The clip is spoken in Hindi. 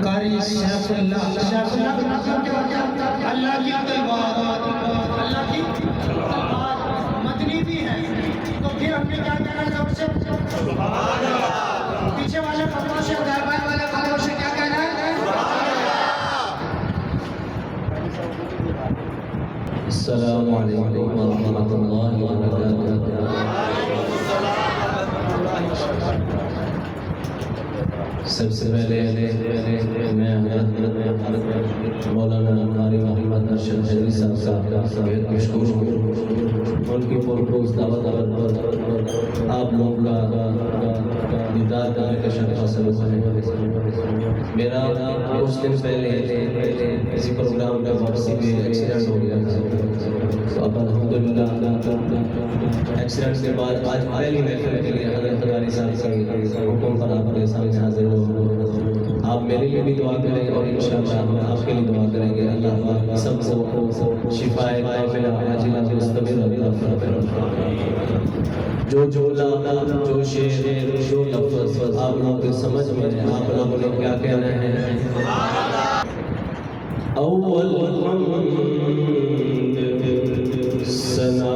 कारी सैफुल्लाह सैफुल्लाह का मतलब क्या होता है? अल्लाह की तलवार, अल्लाह की तलवार मदनी भी है। तो फिर हमने क्या कहना है सबसे? सुभान अल्लाह। पीछे वाले कमरों से, दरबार वाले कमरों से क्या कहना है? सुभान अल्लाह। अस्सलामु अलैकुम व रहमतुल्लाहि व बरकातुहू। सबसे पहले मैं मौलाना कारी मोहम्मद अरशद हजरी साहब का बेहद मशकूर हूँ। उनकी पुरखूस दावत पर आप लोगों का दीदार करने का शर्फ हासिल हुआ है। मेरा कुछ दिन पहले किसी प्रोग्राम का वापसी में एक्सीडेंट हो गया था। तो अब अल्हम्दुलिल्लाह एक्सीडेंट के बाद आज पहली महफिल के लिए हज़रत कारी साहब के हुक्म पर आपके सामने हाजिर हो। आप मेरे लिए भी दुआ करेंगे और इंशाअल्लाह हम आपके लिए दुआ करेंगे। अल्लाह पाक सबको शिफाए कामिला आजिला मुस्तमिर अता फरमाए। जो जो शेर जो लफ्ज़ आप लोगों के समझ में है, आप लोगों ने क्या कहना है? अव्वल सना